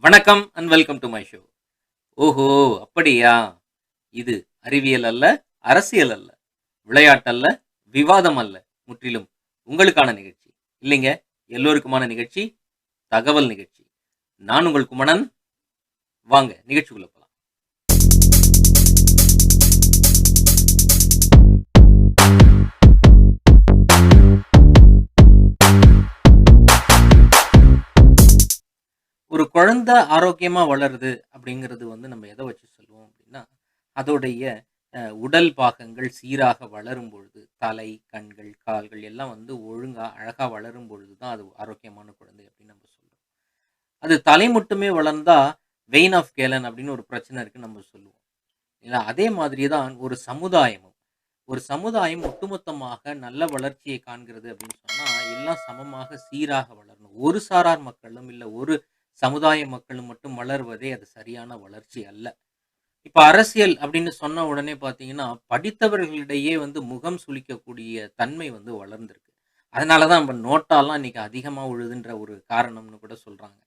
வணக்கம் and welcome to my show. ஓஹோ! அப்படியா? இது அறிவியல் அல்ல, அரசியல் அல்ல, விளையாட்டல்ல, விவாதம் அல்ல. முற்றிலும் உங்களுக்கான நிகழ்ச்சி. இல்லைங்க, எல்லோருக்குமான நிகழ்ச்சி, தகவல் நிகழ்ச்சி. நான் உங்கள் குமணன். வாங்க நிகழ்ச்சிக்குள்ள போலாம். ஒரு குழந்தை ஆரோக்கியமா வளருது அப்படிங்கிறது நம்ம எத வச்சு சொல்லுவோம் அப்படின்னா, அதோடைய உடல் பாகங்கள் சீராக வளரும் பொழுது, தலை, கண்கள், கால்கள் எல்லாம் ஒழுங்கா, அழகா வளரும் பொழுது தான் அது ஆரோக்கியமான குழந்தை அப்படின்னு நம்ம சொல்றோம். அது தலை மட்டுமே வளர்ந்தா, வெயின் ஆஃப் கேலன் அப்படின்னு ஒரு பிரச்சனை இருக்குன்னு நம்ம சொல்லுவோம். இல்ல அதே மாதிரி தான் ஒரு சமுதாயமும். ஒரு சமுதாயம் ஒட்டுமொத்தமாக நல்ல வளர்ச்சியை காண்கிறது அப்படின்னு சொன்னா, எல்லாம் சமமாக சீராக வளரணும். ஒரு சாரார் மக்களும், இல்ல ஒரு சமுதாய மக்களும் மட்டும் வளர்வதே அது சரியான வளர்ச்சி அல்ல. இப்ப அரசியல் அப்படின்னு சொன்ன உடனே பார்த்தீங்கன்னா, படித்தவர்களிடையே முகம் சுளிக்கக்கூடிய தன்மை வளர்ந்திருக்கு. அதனால தான் நம்ம நோட்டாலாம் இன்னைக்கு அதிகமா விழுதுன்ற ஒரு காரணம்னு கூட சொல்றாங்க.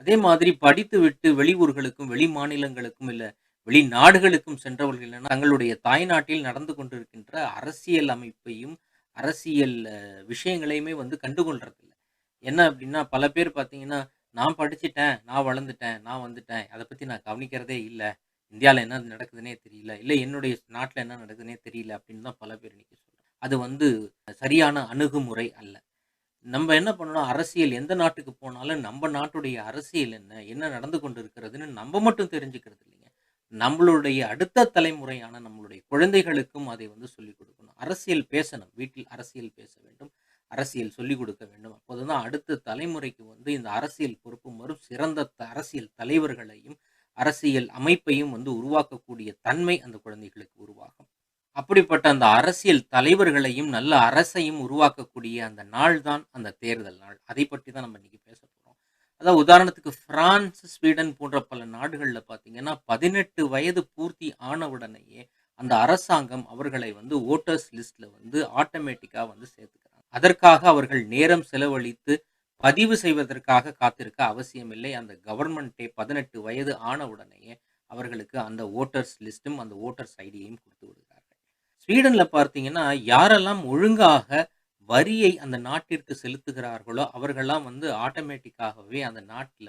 அதே மாதிரி படித்துவிட்டு வெளியூர்களுக்கும், வெளி மாநிலங்களுக்கும் இல்ல வெளிநாடுகளுக்கும் சென்றவர்கள் என்னன்னா, தங்களுடைய தாய்நாட்டில் நடந்து கொண்டிருக்கின்ற அரசியல் அமைப்பையும், அரசியல் விஷயங்களையுமே கண்டுகொள்றதில்ல. என்ன அப்டின்னா, பல பேர் பார்த்தீங்கன்னா, "நான் படிச்சுட்டேன், நான் வளர்ந்துட்டேன், நான் வந்துட்டேன். அத பத்தி நான் கவனிக்கிறதே இல்ல. இந்தியால என்ன நடக்குதுன்னே தெரியல. இல்ல என்னுடைய நாட்ல என்ன நடக்குதுன்னே தெரியல." அப்படின்னு தான் பல பேர் இன்னைக்கு சொல்றாங்க. அது சரியான அணுகுமுறை அல்ல. நம்ம என்ன பண்ணணும், அரசியல் எந்த நாட்டுக்கு போனாலும், நம்ப நாட்டுடைய அரசியல் என்ன? என்ன நடந்து கொண்டிருக்கிறதுன்னு நம்ப மட்டும் தெரிஞ்சுக்கிறது இல்லைங்க. நம்மளுடைய அடுத்த தலைமுறையான நம்மளுடைய குழந்தைகளுக்கும் அதை சொல்லிக் கொடுக்கணும். அரசியல் பேசணும். வீட்டில் அரசியல் பேச வேண்டும். அரசியல் சொல்லிக் கொடுக்க வேண்டும். அப்போதுதான் அடுத்த தலைமுறைக்கு இந்த அரசியல் பொறுப்பும் வரும். சிறந்த அரசியல் தலைவர்களையும், அரசியல் அமைப்பையும் உருவாக்கக்கூடிய தன்மை அந்த குழந்தைகளுக்கு உருவாகும். அப்படிப்பட்ட அந்த அரசியல் தலைவர்களையும், நல்ல அரசையும் உருவாக்கக்கூடிய அந்த நாள் தான் அந்த தேர்தல் நாள். அதை பற்றி தான் நம்ம இன்னைக்கு பேசப் போறோம். அதாவது உதாரணத்துக்கு பிரான்ஸ், ஸ்வீடன் போன்ற பல நாடுகள்ல பார்த்தீங்கன்னா, 18 வயது பூர்த்தி ஆன உடனேயே அந்த அரசாங்கம் அவர்களை வோட்டர்ஸ் லிஸ்ட்ல ஆட்டோமேட்டிக்கா சேர்த்துக்கிறாங்க. அதற்காக அவர்கள் நேரம் செலவழித்து பதிவு செய்வதற்காக காத்திருக்க அவசியமில்லை. அந்த கவர்ன்மென்ட்டே 18 வயது ஆன உடனேயே அவர்களுக்கு அந்த வோட்டர்ஸ் லிஸ்ட்டும், அந்த வோட்டர்ஸ் ஐடியையும் குடுத்து விடுகிறார்கள். ஸ்வீடன்ல பார்த்தீங்கன்னா, யாரெல்லாம் ஒழுங்காக வரியை அந்த நாட்டிற்கு செலுத்துகிறார்களோ, அவர்கள்லாம் ஆட்டோமேட்டிக்காகவே அந்த நாட்ல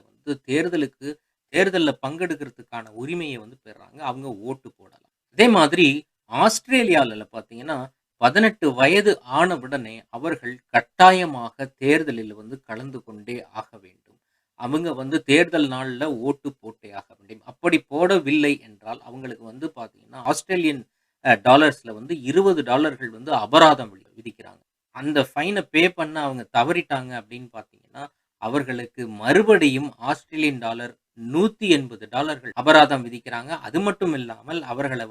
தேர்தல்ல பங்கெடுக்கிறதுக்கான உரிமைய பெறுறாங்க. அவங்க ஓட்டு போடலாம். அதே மாதிரி ஆஸ்திரேலியால பார்த்தீங்கன்னா, 18 வயது ஆனவுடனே அவர்கள் கட்டாயமாக தேர்தலில் கலந்து கொண்டே ஆக வேண்டும். அவங்க தேர்தல் நாள்ல ஓட்டு போட்டே ஆக வேண்டும். அப்படி போடவில்லை என்றால், அவங்களுக்கு பார்த்தீங்கன்னா, ஆஸ்திரேலியன் டாலர்ஸ்ல $20 அபராதம் விதிக்கிறாங்க. அந்த ஃபைன பே பண்ண அவங்க தவறிட்டாங்க அப்படின்னு பார்த்தீங்கன்னா, அவர்களுக்கு மறுபடியும் ஆஸ்திரேலியன் டாலர் $180 அபராதம் விதிக்கிறாங்க. அது மட்டும் இல்லாமல் அவர்கள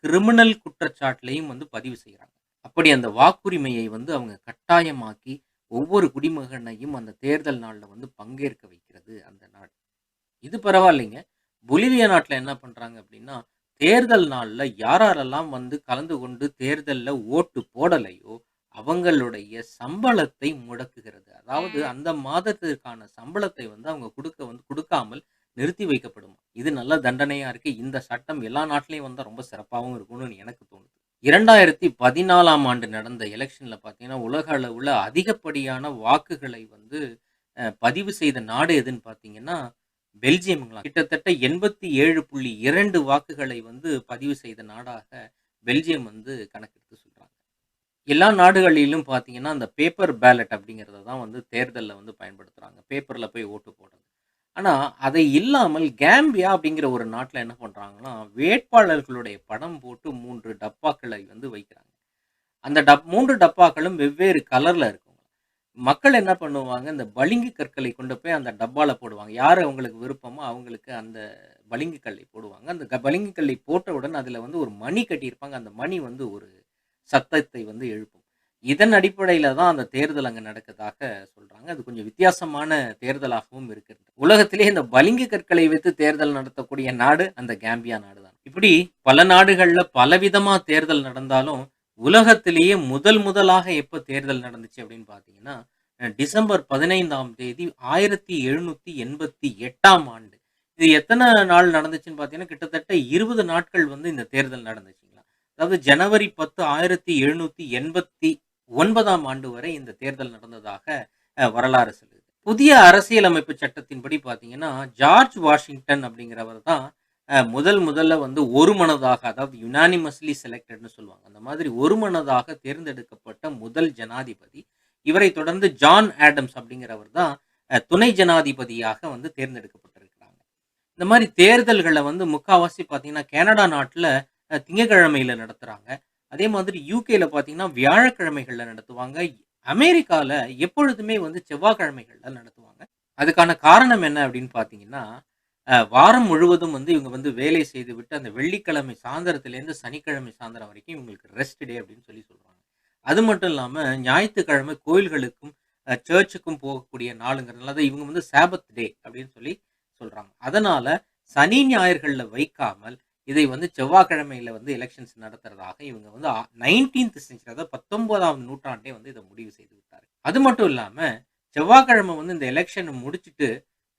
கிரிமினல் குற்றச்சாட்டுலயும் பதிவு செய்றாங்க. அப்படி அந்த வாக்குரிமையை அவங்க கட்டாயமாக்கி, ஒவ்வொரு குடிமகனையும் அந்த தேர்தல் நாள்ல பங்கேற்க வைக்கிறது அந்த நாடு. இது பரவாயில்லைங்க. பொலிவியா நாட்ல என்ன பண்றாங்க அப்படின்னா, தேர்தல் நாள்ல யாரெல்லாம் கலந்து கொண்டு தேர்தல்ல ஓட்டு போடலையோ, அவங்களுடைய சம்பளத்தை முடக்குகிறது. அதாவது அந்த மாதத்திற்கான சம்பளத்தை அவங்க குடுக்காமல் நிறுத்தி வைக்கப்படும். இது நல்ல தண்டனையா இருக்கு. இந்த சட்டம் எல்லா நாட்டிலயும் வந்தா ரொம்ப சிறப்பாவும் இருக்கும்னு எனக்கு தோணுது. 2014ஆம் ஆண்டு நடந்த எலக்ஷன்ல பார்த்தீங்கன்னா, உலக அளவுல அதிகப்படியான வாக்குகளை பதிவு செய்த நாடு எதுன்னு பார்த்தீங்கன்னா, பெல்ஜியம்ங்களாம். கிட்டத்தட்ட 87.2 வாக்குகளை பதிவு செய்த நாடாக பெல்ஜியம் கணக்கெடுத்து சொல்றாங்க. எல்லா நாடுகளிலும் பார்த்தீங்கன்னா, அந்த பேப்பர் பேலட் அப்படிங்கிறத தான் தேர்தல்ல பயன்படுத்துறாங்க. பேப்பர்ல போய் ஓட்டு போடுறது. ஆனா, அதை இல்லாமல் கேம்பியா அப்படிங்கிற ஒரு நாட்ல என்ன பண்றாங்கன்னா, வேட்பாளர்களுடைய படம் போட்டு 3 டப்பாக்களை வைக்கிறாங்க. அந்த 3 டப்பாக்களும் வெவ்வேறு கலர்ல இருக்கும். மக்கள் என்ன பண்ணுவாங்க, இந்த பளிங்கு கற்களை கொண்டு போய் அந்த டப்பால போடுவாங்க. யாரு அவங்களுக்கு விருப்பமோ அவங்களுக்கு அந்த பளிங்கு கல்லை போடுவாங்க. அந்த பளிங்கு கல்லை போட்டவுடன் அதுல ஒரு மணி கட்டியிருப்பாங்க. அந்த மணி ஒரு சத்தத்தை எழுப்பும். இதன் அடிப்படையில தான் அந்த தேர்தல் அங்க நடக்கதாக சொல்றாங்க. அது கொஞ்சம் வித்தியாசமான தேர்தலாகவும் இருக்கிறது. உலகத்திலேயே இந்த பளிங்கு கற்களை வைத்து தேர்தல் நடத்தக்கூடிய நாடு அந்த கேம்பியா நாடு தான். இப்படி பல நாடுகள்ல பலவிதமா தேர்தல் நடந்தாலும், உலகத்திலேயே முதலாக எப்ப தேர்தல் நடந்துச்சு அப்படின்னு பார்த்தீங்கன்னா, டிசம்பர் 15ஆம் தேதி 1788ஆம் ஆண்டு. இது எத்தன நாள் நடந்துச்சுன்னு பார்த்தீங்கன்னா, கிட்டத்தட்ட 20 நாட்கள் வந்து இந்த தேர்தல் நடந்துச்சுங்களாம். அதாவது ஜனவரி 10 1789ஆம் ஆண்டு வரை இந்த தேர்தல் நடந்ததாக வரலாறு சொல்லுது. புதிய அரசியலமைப்பு சட்டத்தின்படி பார்த்தீங்கன்னா, ஜார்ஜ் வாஷிங்டன் அப்படிங்கிறவர் தான் முதல்ல வந்து ஒருமனதாக, அதாவது யுனானிமஸ்லி செலக்டட்ன்னு சொல்லுவாங்க. அந்த மாதிரி ஒருமனதாக தேர்ந்தெடுக்கப்பட்ட முதல் ஜனாதிபதி. இவரை தொடர்ந்து ஜான் ஆடம்ஸ் அப்படிங்கிறவர் தான் துணை ஜனாதிபதியாக வந்து தேர்ந்தெடுக்கப்பட்டிருக்கிறாங்க. இந்த மாரி தேர்தல்கள வந்து முக்காவாசி பார்த்தீங்கன்னா, கனடா நாட்ல திங்கட்கிழமையில நடத்துறாங்க. அதே மாதிரி யுகேல பார்த்தீங்கன்னா, வியாழக்கிழமைகள்ல நடத்துவாங்க. அமெரிக்கால எப்பொழுதுமே வந்து செவ்வாய்க்கிழமைகள்ல நடத்துவாங்க. அதுக்கான காரணம் என்ன அப்படின்னு பார்த்தீங்கன்னா, வாரம் முழுவதும் வந்து இவங்க வந்து வேலை செய்துவிட்டு, அந்த வெள்ளிக்கிழமை சாயந்திரத்திலேருந்து சனிக்கிழமை சாயந்திரம் வரைக்கும் இவங்களுக்கு ரெஸ்ட் டே அப்படின்னு சொல்லி சொல்றாங்க. அது மட்டும் இல்லாம ஞாயித்துக்கிழமை கோயில்களுக்கும், சர்ச்சுக்கும் போகக்கூடிய நாளுங்கிறதுனால தான் இவங்க வந்து சாபத் டே அப்படின்னு சொல்லி சொல்றாங்க. அதனால சனி, ஞாயிறுகள்ல வைக்காமல், இதை வந்து செவ்வாய்க்கிழமையில வந்து எலக்ஷன்ஸ் நடத்துறதாக இவங்க வந்து 19த் செஞ்சுரி, அதாவது 19ஆம் நூற்றாண்டே வந்து இத முடிவு செய்து விட்டாரு. அது மட்டும் இல்லாம, செவ்வாய்க்கிழமை வந்து இந்த எலக்ஷன முடிச்சுட்டு,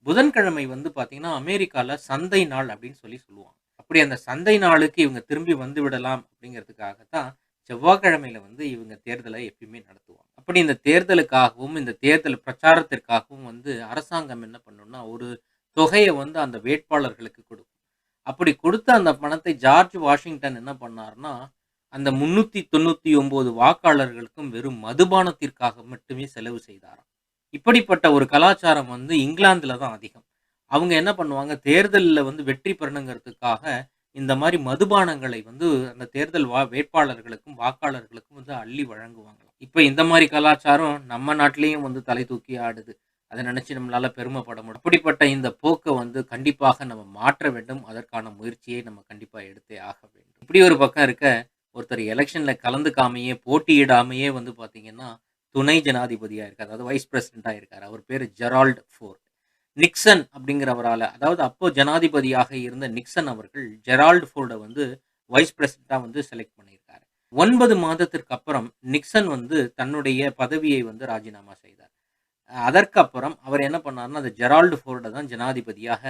புதன்கிழமை வந்து பார்த்தீங்கன்னா, அமெரிக்கால சந்தை நாள் அப்படின்னு சொல்லி சொல்லுவாங்க. அப்படி அந்த சந்தை நாளுக்கு இவங்க திரும்பி வந்து விடலாம் அப்படிங்கிறதுக்காக தான், செவ்வாய்க்கிழமையில வந்து இவங்க தேர்தல எப்பயுமே நடத்துவாங்க. அப்படி இந்த தேர்தலுக்காகவும், இந்த தேர்தல் பிரச்சாரத்திற்காகவும் வந்து அரசாங்கம் என்ன பண்ணும்னா, ஒரு தொகைய வந்து அந்த வேட்பாளர்களுக்கு கொடுக்கும். அப்படி கொடுத்த அந்த பணத்தை ஜார்ஜ் வாஷிங்டன் என்ன பண்ணார்ன்னா, அந்த 399 வாக்காளர்களுக்கும் வெறும் மதுபானத்திற்காக மட்டுமே செலவு செய்தாராம். இப்படிப்பட்ட ஒரு கலாச்சாரம் வந்து இங்கிலாந்துல தான் அதிகம். அவங்க என்ன பண்ணுவாங்க, தேர்தல்ல வந்து வெற்றி பெறணுங்கிறதுக்காக, இந்த மாரி மதுபானங்களை வந்து அந்த தேர்தல் வேட்பாளர்களுக்கும், வாக்காளர்களுக்கும் வந்து அள்ளி வழங்குவாங்களாம். இப்ப இந்த மாரி கலாச்சாரம் நம்ம நாட்டிலேயும் வந்து தலை தூக்கி ஆடுது. அத நினைச்சு நம்மளால பெருமைப்பட முடியும். அப்படிப்பட்ட இந்த போக்க வந்து கண்டிப்பாக நம்ம மாற்ற வேண்டும். அதற்கான முயற்சியை நம்ம கண்டிப்பா எடுத்தே ஆக வேண்டும். இப்படி ஒரு பக்கம் இருக்க, ஒருத்தர் எலக்ஷன்ல கலந்துக்காமயே, போட்டியிடாமயே வந்து பார்த்தீங்கன்னா, துணை ஜனாதிபதியா இருக்காரு. அதாவது வைஸ் பிரசிடென்ட்டா இருக்காரு. அவர் பேரு ஜெரால்ட் ஃபோர்ட். நிக்சன் அப்படிங்கிறவரால, அதாவது அப்போ ஜனாதிபதியாக இருந்த நிக்சன் அவர்கள் ஜெரால்ட் ஃபோர்ட வந்து வைஸ் பிரசிடென்ட்டா வந்து செலக்ட் பண்ணியிருக்காரு. 9 மாதத்திற்கு அப்புறம் நிக்சன் வந்து தன்னுடைய பதவியை வந்து ராஜினாமா செய்தார். அதற்கு அப்புறம் அவர் என்ன பண்ணாருன்னா, அந்த ஜெரால்ட் ஃபோர்ட தான் ஜனாதிபதியாக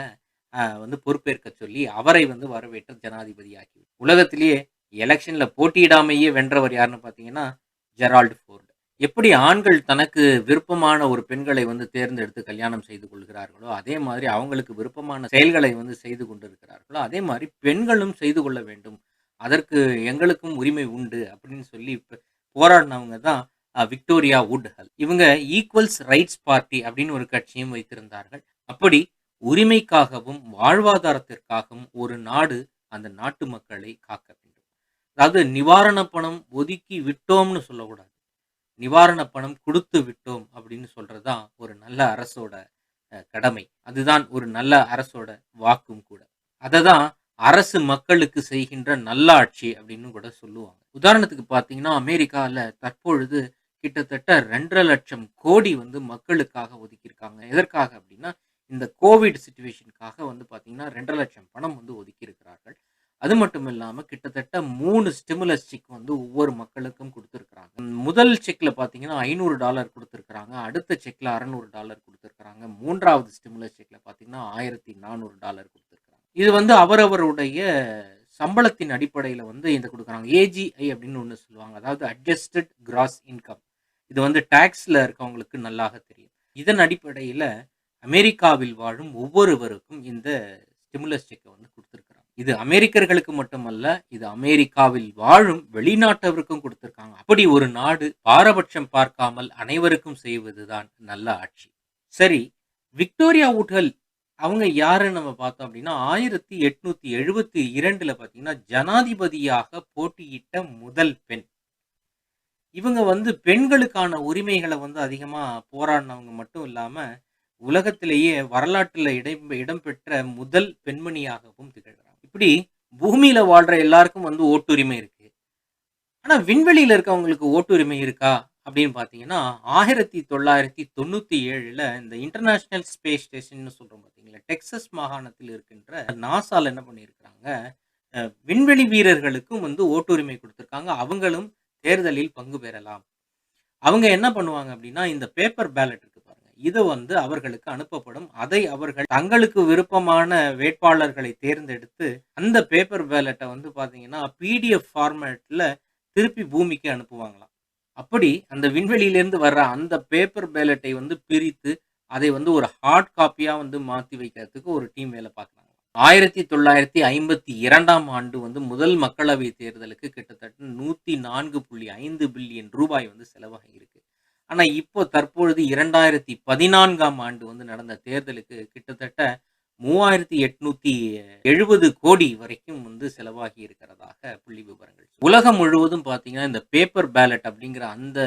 வந்து பொறுப்பேற்க சொல்லி, அவரை வந்து வரவேற்று ஜனாதிபதியாக்கி உலகத்திலேயே எலக்ஷன்ல போட்டியிடாமயே வென்றவர் யாருன்னு பார்த்தீங்கன்னா, ஜெரால்ட் ஃபோர்ட். எப்படி ஆண்கள் தனக்கு விருப்பமான ஒரு பெண்களை வந்து தேர்ந்தெடுத்து கல்யாணம் செய்து கொள்கிறார்களோ, அதே மாதிரி அவங்களுக்கு விருப்பமான செயல்களை வந்து செய்து கொண்டிருக்கிறார்களோ, அதே மாரி பெண்களும் செய்து கொள்ள வேண்டும். அதற்கு எங்களுக்கும் உரிமை உண்டு அப்படின்னு சொல்லி போராடினவங்க தான் விக்டோரியா வுட்ஹல். இவங்க ஈக்வல்ஸ் ரைட்ஸ் பார்ட்டி அப்படின்னு ஒரு கட்சியும் வைத்திருந்தார்கள். அப்படி உரிமைக்காகவும், வாழ்வாதாரத்திற்காகவும் ஒரு நாடு அந்த நாட்டு மக்களை காக்க வேண்டும். அதாவது நிவாரண பணம் ஒதுக்கி விட்டோம்னு சொல்லக்கூடாது. நிவாரண பணம் குடுத்து விட்டோம் அப்படின்னு சொல்றது தான் ஒரு நல்ல அரசோட கடமை. அதுதான் ஒரு நல்ல அரசோட வாக்கும் கூட. அததான் அரசு மக்களுக்கு செய்கின்ற நல்லாட்சி அப்படின்னு கூட சொல்லுவாங்க. உதாரணத்துக்கு பார்த்தீங்கன்னா, அமெரிக்கால தற்பொழுது கிட்டத்தட்ட 2,50,000 கோடி வந்து மக்களுக்காக ஒதுக்கியிருக்காங்க. எதற்காக அப்படின்னா, இந்த கோவிட் சிட்யூவேஷனுக்காக வந்து பார்த்தீங்கன்னா, 2,50,000 பணம் வந்து ஒதுக்கியிருக்கிறார்கள். அது மட்டும் இல்லாம கிட்டத்தட்ட 3 ஸ்டிமுலஸ் செக் வந்து ஒவ்வொரு மக்களுக்கும் குடுத்திருக்கிறாங்க. முதல் செக்ல பார்த்தீங்கன்னா, $500 குடுத்திருக்கிறாங்க. அடுத்த செக்ல $600 குடுத்திருக்கிறாங்க. 3வது ஸ்டிமுலஸ் செக்ல பார்த்தீங்கன்னா, $1,400 குடுத்திருக்கிறாங்க. இது வந்து அவரவருடைய சம்பளத்தின் அடிப்படையில வந்து இத குடுக்குறாங்க. ஏஜிஐ அப்படின்னு ஒண்ணு சொல்லுவாங்க. அதாவது அட்ஜஸ்டட் கிராஸ் இன்கம். இது வந்து டாக்ஸ்ல இருக்கவங்களுக்கு நல்லாக தெரியும். இதன் அடிப்படையில அமெரிக்காவில் வாழும் ஒவ்வொருவருக்கும் இந்த ஸ்டிமுலஸ் செக்க வந்து குடுத்திருக்கிறாங்க. இது அமெரிக்கர்களுக்கு மட்டுமல்ல, இது அமெரிக்காவில் வாழும் வெளிநாட்டவருக்கும் குடுத்திருக்காங்க. அப்படி ஒரு நாடு பாரபட்சம் பார்க்காமல் அனைவருக்கும் செய்வதுதான் நல்ல ஆட்சி. சரி, விக்டோரியா வுட்ஹல் அவங்க யாருன்னு நம்ம பார்த்தோம் அப்படின்னா, 1872ல பார்த்தீங்கன்னா, ஜனாதிபதியாக போட்டியிட்ட முதல் பெண். இவங்க வந்து பெண்களுக்கான உரிமைகள வந்து அதிகமா போராடினவங்க மட்டும் இல்லாம, உலகத்திலேயே வரலாற்றில இடம்பெற்ற முதல் பெண்மணியாகவும் திகழ்றாங்க. இப்படி பூமியில வாழ்ற எல்லாருக்கும் வந்து ஓட்டுரிமை இருக்கு. ஆனா விண்வெளியில இருக்கவங்களுக்கு ஓட்டுரிமை இருக்கா? அப்படின்னு பார்த்தீங்கன்னா, 1997ல இந்த இன்டர்நேஷனல் ஸ்பேஸ் ஸ்டேஷன்னு சொல்றோம் பார்த்தீங்களா, டெக்சாஸ் மாகாணத்தில் இருக்கின்ற நாசால என்ன பண்ணியிருக்கிறாங்க, அ விண்வெளி வீரர்களுக்கும் வந்து ஓட்டுரிமை குடுத்திருக்காங்க. அவங்களும் தேர்தலில் பங்கு பெறலாம். அவங்க என்ன பண்ணுவாங்க அப்படின்னா, இந்த பேப்பர் பேலட் இருக்கு பாருங்க. இது வந்து அவர்களுக்கு அனுப்பப்படும். அதை அவர்கள் தங்களுக்கு விருப்பமான வேட்பாளர்களை தேர்ந்தெடுத்து, அந்த பேப்பர் பேலட்ட வந்து பார்த்தீங்கன்னா, பிடிஎஃப் ஃபார்மேட்ல திருப்பி பூமிக்கு அனுப்புவாங்களாம். அப்படி அந்த விண்வெளியிலிருந்து வர்ற அந்த பேப்பர் பேலட்டை வந்து பிரித்து, அதை வந்து ஒரு ஹார்ட் காப்பியா வந்து மாத்தி வைக்கிறதுக்கு ஒரு டீம் வேலை பார்க்குறாங்க. 1952ஆம் ஆண்டு வந்து முதல் மக்களவை தேர்தலுக்கு கிட்டத்தட்ட ₹104.5 பில்லியன் வந்து செலவாகியிருக்கு. ஆனா, இப்போ தற்பொழுது 2014ஆம் ஆண்டு வந்து நடந்த தேர்தலுக்கு கிட்டத்தட்ட 3,870 கோடி வரைக்கும் வந்து செலவாகி இருக்கிறதாக புள்ளி விவரங்கள். உலகம் முழுவதும் பார்த்தீங்கன்னா, இந்த பேப்பர் பேலட் அப்படிங்கிற அந்த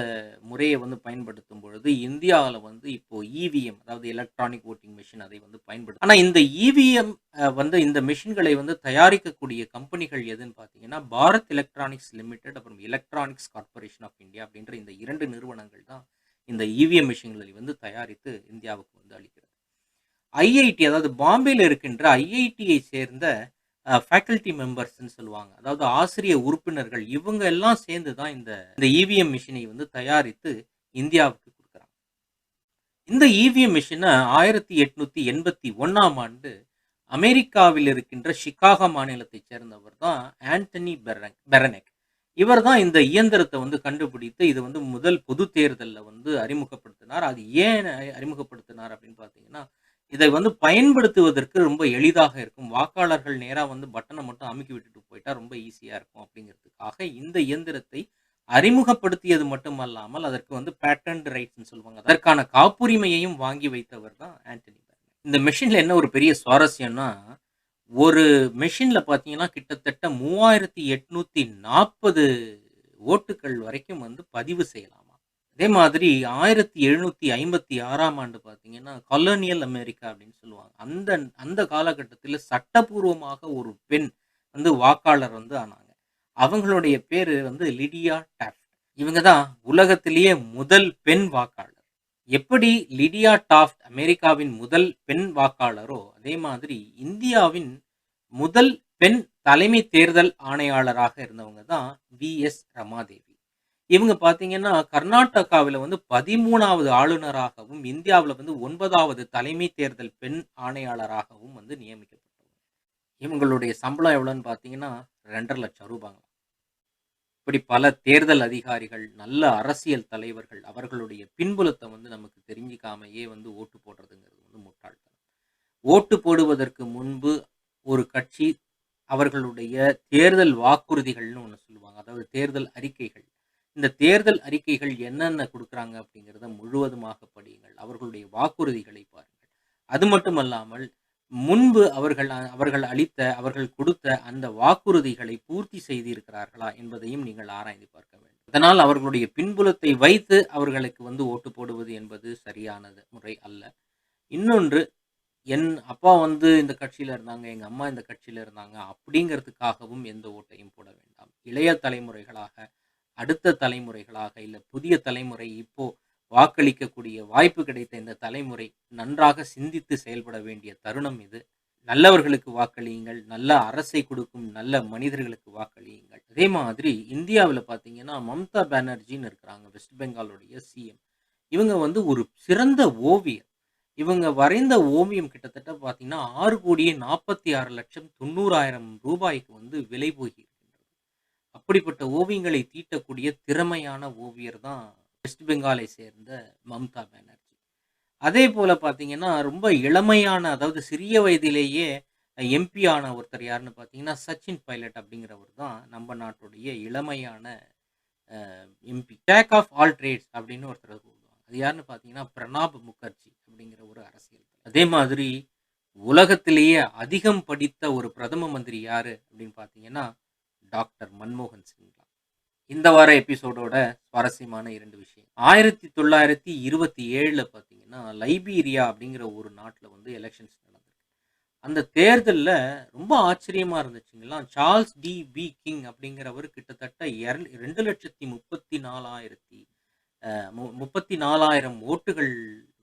முறைய வந்து பயன்படுத்தும் பொழுது, இந்தியாவுல வந்து இப்போ இவிஎம் அதாவது எலக்ட்ரானிக் வோட்டிங் மெஷின் அதை வந்து ஆனா இந்த இவிஎம் வந்து இந்த மெஷின்களை வந்து தயாரிக்கக்கூடிய கம்பெனிகள் எதுன்னு பார்த்தீங்கன்னா, பாரத் எலக்ட்ரானிக்ஸ் லிமிடெட் அப்புறம் எலக்ட்ரானிக்ஸ் கார்ப்பரேஷன் ஆஃப் இந்தியா அப்படின்ற இந்த 2 நிறுவனங்கள் தான் இந்த இவிஎம் மெஷின்களை வந்து தயாரித்து இந்தியாவுக்கு வந்து அளிக்கிறது. ஐஐடி அதாவது பாம்பேல இருக்கின்ற ஐஐடியை சேர்ந்த ஃபேக்கல்டி மெம்பர்ஸ்ன்னு சொல்லுவாங்க. அதாவது ஆசிரிய உறுப்பினர்கள் இவங்க எல்லாம் சேர்ந்து தான் இந்த இந்த இவிஎம் மிஷினை வந்து தயாரித்து இந்தியாவுக்கு குடுக்குறாங்க. இந்த இவிஎம் மிஷின 1881ஆம் ஆண்டு அமெரிக்காவில் இருக்கின்ற சிகாகோ மாநிலத்தைச் சேர்ந்தவர் தான் ஆண்டனி பெரனெக். இவர் தான் இந்த இயந்திரத்த வந்து கண்டுபிடித்து, இது வந்து முதல் பொது தேர்தல்ல வந்து அறிமுகப்படுத்தினார். அது ஏன் அறிமுகப்படுத்தினார் அப்படின்னு பார்த்தீங்கன்னா, இதை வந்து பயன்படுத்துவதற்கு ரொம்ப எளிதாக இருக்கும். வாக்காளர்கள் நேரா வந்து பட்டன மட்டும் அமுக்கி விட்டுட்டு போயிட்டா ரொம்ப ஈஸியா இருக்கும் அப்படிங்கிறதுக்காக இந்த இயந்திரத்தை அறிமுகப்படுத்தியது மட்டுமல்லாமல், அதற்கு வந்து பேட்டன்ட் ரைட்ஸ்ன்னு சொல்லுவாங்க. அதற்கான காப்புரிமையையும் வாங்கி வைத்தவர் தான் ஆண்டனி பெர்னக். இந்த மெஷின்ல என்ன ஒரு பெரிய சுவாரஸ்யம்னா, ஒரு மெஷின்ல பார்த்தீங்கன்னா, கிட்டத்தட்ட 3840 ஓட்டுக்கள் வரைக்கும் வந்து பதிவு செய்யலாமாம். அதே மாதிரி 1756ஆம் ஆண்டு பார்த்தீங்கன்னா, கொலோனியல் அமெரிக்கா அப்படின்னு சொல்லுவாங்க. அந்த அந்த காலகட்டத்தில சட்டப்பூர்வமாக ஒரு பெண் வந்து வாக்காளர் வந்து ஆனாங்க. அவங்களுடைய பேரு வந்து லிடியா டாஃப்ட். இவங்க தான் உலகத்திலேயே முதல் பெண் வாக்காளர். எப்படி லிடியா டாஃப்ட் அமெரிக்காவின் முதல் பெண் வாக்காளரோ, அதே மாதிரி இந்தியாவின் முதல் பெண் தலைமை தேர்தல் ஆணையாளராக இருந்தவங்க தான் வி.எஸ். ரமாதேவி. இவங்க பார்த்தீங்கன்னா, கர்நாடகாவில வந்து 13வது ஆளுநராகவும், இந்தியாவுல வந்து 9வது தலைமை தேர்தல் பெண் ஆணையாளராகவும் வந்து நியமிக்கப்பட்டவங்க. இவங்களுடைய சம்பளம் எவ்வளோன்னு பார்த்தீங்கன்னா, ரூ. 2,50,000. இப்படி பல தேர்தல் அதிகாரிகள், நல்ல அரசியல் தலைவர்கள், அவர்களுடைய பின்புலத்த வந்து நமக்கு தெரிஞ்சுக்காமயே வந்து ஓட்டு போடுறதுங்கிறது வந்து முட்டாள்தனம். ஓட்டு போடுவதற்கு முன்பு ஒரு கட்சி அவர்களுடைய தேர்தல் வாக்குறுதிகள்னு ஒண்ணு சொல்லுவாங்க. அதாவது தேர்தல் அறிக்கைகள். இந்த தேர்தல் அறிக்கைகள் என்னென்ன குடுக்குறாங்க அப்படிங்கிறத முழுவதுமாக படியுங்கள். அவர்களுடைய வாக்குறுதிகளை பாருங்கள். அது மட்டுமல்லாமல் முன்பு அவர்கள் கொடுத்த அந்த வாக்குறுதிகளை பூர்த்தி செய்திருக்கிறார்களா என்பதையும் நீங்கள் ஆராய்ந்து பார்க்க வேண்டும். அதனால் அவர்களுடைய பின்புலத்தை வைத்து அவர்களுக்கு வந்து ஓட்டு போடுவது என்பது சரியானது முறை அல்ல. இன்னொன்று, என் அப்பா வந்து இந்த கட்சியில இருந்தாங்க, எங்க அம்மா இந்த கட்சியில இருந்தாங்க அப்படிங்கிறதுக்காகவும் எந்த ஓட்டையும் போட வேண்டாம். இளைய தலைமுறைகளாக, அடுத்த தலைமுறைகளாக, இல்ல புதிய தலைமுறை இப்போ வாக்களிக்கக்கூடிய வாய்ப்பு கிடைத்த இந்த தலைமுறை நன்றாக சிந்தித்து செயல்பட வேண்டிய தருணம் இது. நல்லவர்களுக்கு வாக்களியுங்கள். நல்ல அரசை கொடுக்கும் நல்ல மனிதர்களுக்கு வாக்களியுங்கள். அதே மாதிரி இந்தியாவுல பார்த்தீங்கன்னா, மம்தா பானர்ஜின்னு இருக்கிறாங்க. வெஸ்ட் பெங்காலுடைய சிஎம். இவங்க வந்து ஒரு சிறந்த ஓவியர். இவங்க வரைந்த ஓவியம் கிட்டத்தட்ட பார்த்தீங்கன்னா, ₹6,46,90,000 வந்து விலை போகி இருக்கின்றது. அப்படிப்பட்ட ஓவியங்களை தீட்டக்கூடிய திறமையான ஓவியர் தான் வெஸ்ட் பெங்காலை சேர்ந்த மம்தா பானர்ஜி. அதே போல பார்த்தீங்கன்னா, ரொம்ப இளமையான அதாவது சிறிய வயதிலேயே எம்பி ஆன ஒருத்தர் யாருன்னு பார்த்தீங்கன்னா, சச்சின் பைலட் அப்படிங்கிறவர் தான் நம்ம நாட்டுடைய இளமையான MP. Jack of all trades அப்படின்னு ஒருத்தர் சொல்லுவாங்க. அது யாருன்னு பார்த்தீங்கன்னா, பிரணாப் முகர்ஜி அப்படிங்கிற ஒரு அரசியல். அதே மாதிரி உலகத்திலேயே அதிகம் படித்த ஒரு பிரதம மந்திரி யாரு அப்படின்னு பார்த்தீங்கன்னா, டாக்டர் மன்மோகன் சிங் தான். இந்த வார எபிசோடோட சுவாரஸ்யமான 2 விஷயம். 1927ல பார்த்தீங்கன்னா, லைபீரியா அப்படிங்கிற ஒரு நாட்டுல வந்து எலக்ஷன்ஸ் நடந்தது. அந்த தேர்தல்ல ரொம்ப ஆச்சரியமா இருந்துச்சுங்களா, சார்ல்ஸ் டி.பி. கிங் அப்படிங்கிறவர் கிட்டத்தட்ட 2,34,000 ஓட்டுகள்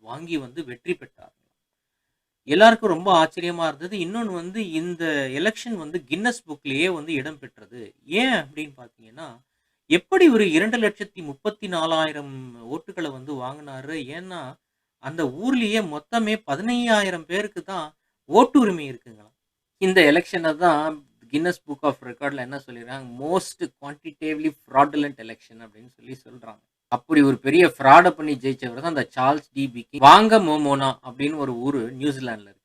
வாங்கி வந்து வெற்றி பெற்றார். எல்லாருக்கும் ரொம்ப ஆச்சரியமா இருந்தது. இன்னொன்னு வந்து இந்த எலக்ஷன் வந்து கின்னஸ் புக்லயே வந்து இடம் பெற்றது. ஏன் அப்படின்னு பார்த்தீங்கன்னா, எப்படி ஒரு 2,34,000 ஓட்டுகள வந்து வாங்குனாரு? ஏன்னா, அந்த ஊர்லயே மொத்தமே 15,000 பேருக்கு தான் ஓட்டுரிமை இருக்குங்களாம். இந்த எலக்ஷன தான் கின்னஸ் புக் ஆஃப் ரெக்கார்ட்ல என்ன சொல்லியிருக்காங்க, மோஸ்ட் குவான்டிடேவ்லி ஃப்ராடுலன்ட் எலக்ஷன் அப்படின்னு சொல்றாங்க. அப்படி ஒரு பெரிய ஃப்ராட பண்ணி ஜெயிச்சவர் தான் அந்த சார்ல்ஸ் டிபிகி. வாங்க மோமோனா அப்படின்னு ஒரு ஊரு நியூசிலாந்துல இருக்கு.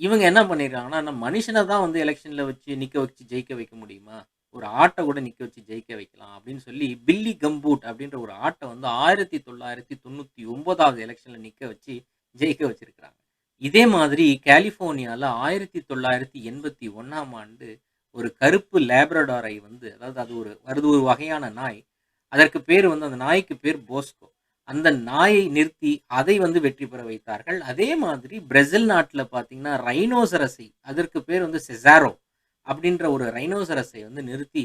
இவங்க என்ன பண்ணியிருக்காங்கன்னா, நம்ம மனுஷன தான் வந்து எலக்ஷன்ல வச்சு நிக்க வச்சு ஜெயிக்க வைக்க முடியுமா? ஒரு ஆட்ட கூட நிக்க வச்சு ஜெயிக்க வைக்கலாம் அப்படின்னு சொல்லி, பில்லி கம்பூட் அப்படின்ற ஒரு ஆட்ட வந்து 1999வது எலக்ஷன்ல நிக்க வச்சு ஜெயிக்க வச்சிருக்காங்க. இதே மாதிரி கலிஃபோர்னியால 1981ஆம் ஆண்டு ஒரு கருப்பு லேப்ரடாரை வந்து, அதாவது அது ஒரு வகையான நாய். அதற்கு பேரு வந்து அந்த நாய்க்கு பேர் போஸ்கோ. அந்த நாயை நிறுத்தி அதை வந்து வெற்றி பெற வைத்தார்கள். அதே மாதிரி பிரேசில் நாட்டுல பார்த்தீங்கன்னா, ரைனோசரஸை அதற்கு பேர் வந்து செசாரோ அப்படின்ற ஒரு ரைனோசரஸை வந்து நிறுத்தி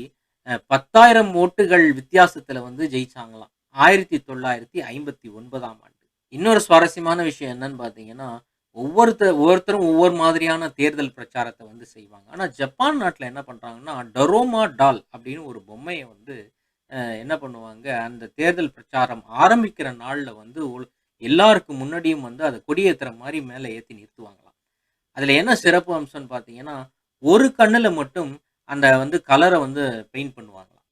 10,000 ஓட்டுகள் வித்தியாசத்துல வந்து ஜெயிச்சாங்களாம். 1959ஆம் ஆண்டு. இன்னொரு சுவாரஸ்யமான விஷயம் என்னன்னு பார்த்தீங்கன்னா, ஒவ்வொருத்தரும் ஒவ்வொரு மாதிரியான தேர்தல் பிரச்சாரத்த வந்து செய்வாங்க. ஆனா ஜப்பான் நாட்டுல என்ன பண்றாங்கன்னா, டொரோமா டால் அப்படின்னு ஒரு பொம்மைய வந்து என்ன பண்ணுவாங்க, அந்த தேர்தல் பிரச்சாரம் ஆரம்பிக்கிற நாள்ல வந்து எல்லாருக்கு முன்னாடியும் வந்து அத கொடியேத்துற மாரி மேல ஏத்தி நிறுத்துவாங்களாம். அதுல என்ன சிறப்பு அம்சம்ன்னு பார்த்தீங்கன்னா, ஒரு கண்ணுல மட்டும் அந்த வந்து கலர வந்து பெயிண்ட் பண்ணுவாங்களாம்.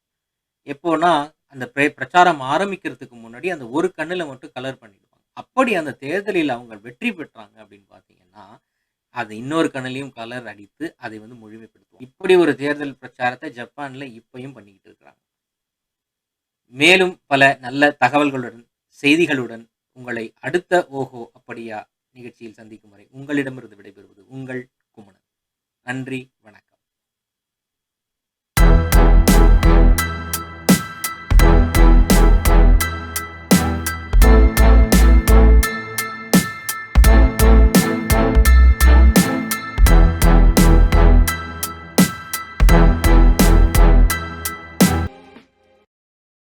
எப்போனா, அந்த பிரச்சாரம் ஆரம்பிக்கிறதுக்கு முன்னாடி அந்த ஒரு கண்ணுல மட்டும் கலர் பண்ணிடுவாங்க. அப்படி அந்த தேர்தலில் அவங்க வெற்றி பெற்றாங்க அப்படின்னு பார்த்தீங்கன்னா, அது இன்னொரு கண்ணுலயும் கலர் அடித்து அதை வந்து முழுமைப்படுத்துவாங்க. இப்படி ஒரு தேர்தல் பிரச்சாரத்த ஜப்பான்ல இப்பயும் பண்ணிக்கிட்டு இருக்கிறாங்க. மேலும் பல நல்ல தகவல்களுடன், செய்திகளுடன் உங்களை அடுத்த "ஓஹோ! அப்படியா" நிகழ்ச்சியில் சந்திக்கும் வரை உங்களிடமிருந்து விடைபெறுவது உங்கள் குமணன். நன்றி, வணக்கம்.